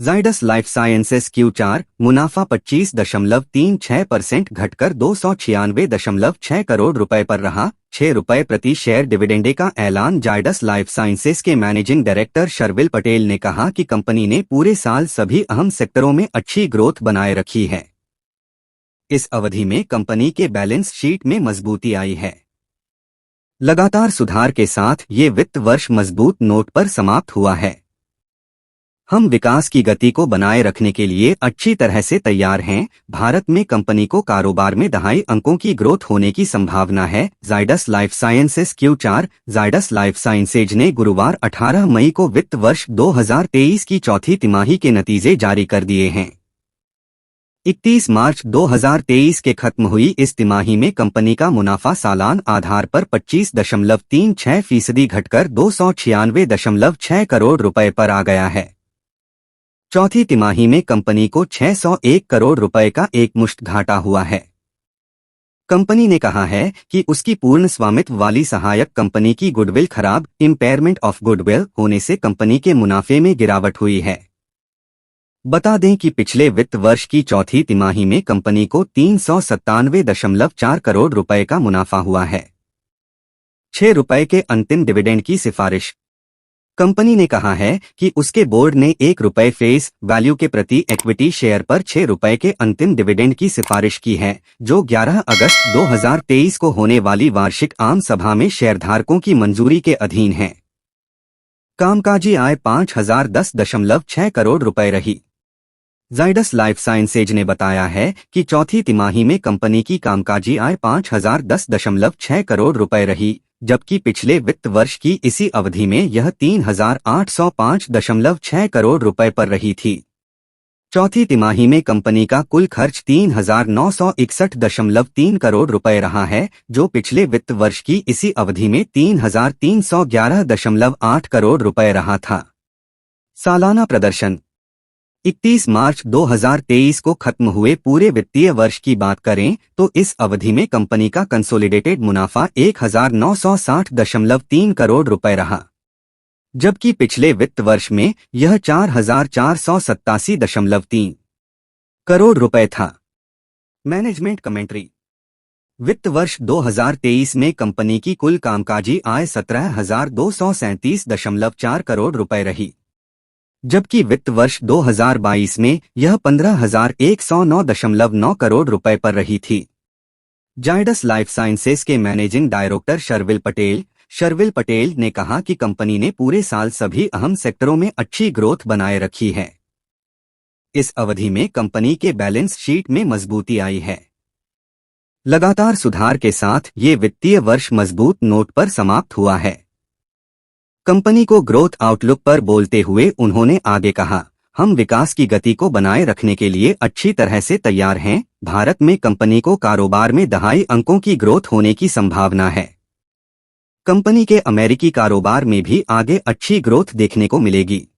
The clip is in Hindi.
जाइडस लाइफ साइंसेस Q4 मुनाफा 25.36% घटकर 296.6 करोड़ रुपए पर रहा। 6 रुपए प्रति शेयर डिविडेंड का ऐलान। जाइडस लाइफ साइंसेस के मैनेजिंग डायरेक्टर शर्विल पटेल ने कहा कि कंपनी ने पूरे साल सभी अहम सेक्टरों में अच्छी ग्रोथ बनाए रखी है। इस अवधि में कंपनी के बैलेंस शीट में मजबूती आई है। लगातार सुधार के साथ ये वित्त वर्ष मजबूत नोट पर समाप्त हुआ है। हम विकास की गति को बनाए रखने के लिए अच्छी तरह से तैयार हैं। भारत में कंपनी को कारोबार में दहाई अंकों की ग्रोथ होने की संभावना है। Zydus life sciences Q4। Zydus life sciences ने गुरुवार 18 मई को वित्त वर्ष 2023 की चौथी तिमाही के नतीजे जारी कर दिए हैं। 31 मार्च 2023 के खत्म हुई इस तिमाही में कंपनी का मुनाफा सालाना आधार पर 25.36% घटकर 296.6 करोड़ रुपए पर आ गया है। चौथी तिमाही में कंपनी को 601 करोड़ रुपए का एकमुश्त घाटा हुआ है। कंपनी ने कहा है कि उसकी पूर्ण स्वामित्व वाली सहायक कंपनी की गुडविल खराब इम्पेयरमेंट ऑफ गुडविल होने से कंपनी के मुनाफे में गिरावट हुई है। बता दें कि पिछले वित्त वर्ष की चौथी तिमाही में कंपनी को 397.4 करोड़ रुपए का मुनाफा हुआ है। 6 रुपए के अंतिम डिविडेंड की सिफारिश। कंपनी ने कहा है कि उसके बोर्ड ने 1 रुपए फेस वैल्यू के प्रति इक्विटी शेयर पर 6 रुपए के अंतिम डिविडेंड की सिफारिश की है, जो 11 अगस्त 2023 को होने वाली वार्षिक आम सभा में शेयरधारकों की मंजूरी के अधीन है। कामकाजी आय 5010.6 करोड़ रुपए रही। जाइडस लाइफ साइंसेज ने बताया है कि चौथी तिमाही में कंपनी की कामकाजी आय 5010.6 करोड़ रुपए रही, जबकि पिछले वित्त वर्ष की इसी अवधि में यह 3805.6 करोड़ रुपए पर रही थी। चौथी तिमाही में कंपनी का कुल खर्च 3961.3 करोड़ रुपए रहा है, जो पिछले वित्त वर्ष की इसी अवधि में 3311.8 करोड़ रुपए रहा था। सालाना प्रदर्शन। 31 मार्च 2023 को खत्म हुए पूरे वित्तीय वर्ष की बात करें तो इस अवधि में कंपनी का कंसोलिडेटेड मुनाफा 1960.3 करोड़ रुपए रहा, जबकि पिछले वित्त वर्ष में यह 4487.3 करोड़ रुपए था। Management commentary. वित्त वर्ष 2023 में कंपनी की कुल कामकाजी आय 17,237.4 करोड़ रुपए रही, जबकि वित्त वर्ष 2022 में यह 15,109.9 करोड़ रुपए पर रही थी। जाइडस लाइफ साइंसेस के मैनेजिंग डायरेक्टर शर्विल पटेल ने कहा कि कंपनी ने पूरे साल सभी अहम सेक्टरों में अच्छी ग्रोथ बनाए रखी है। इस अवधि में कंपनी के बैलेंस शीट में मजबूती आई है। लगातार सुधार के साथ ये वित्तीय वर्ष मजबूत नोट पर समाप्त हुआ है। कंपनी को ग्रोथ आउटलुक पर बोलते हुए उन्होंने आगे कहा, हम विकास की गति को बनाए रखने के लिए अच्छी तरह से तैयार हैं। भारत में कंपनी को कारोबार में दहाई अंकों की ग्रोथ होने की संभावना है। कंपनी के अमेरिकी कारोबार में भी आगे अच्छी ग्रोथ देखने को मिलेगी।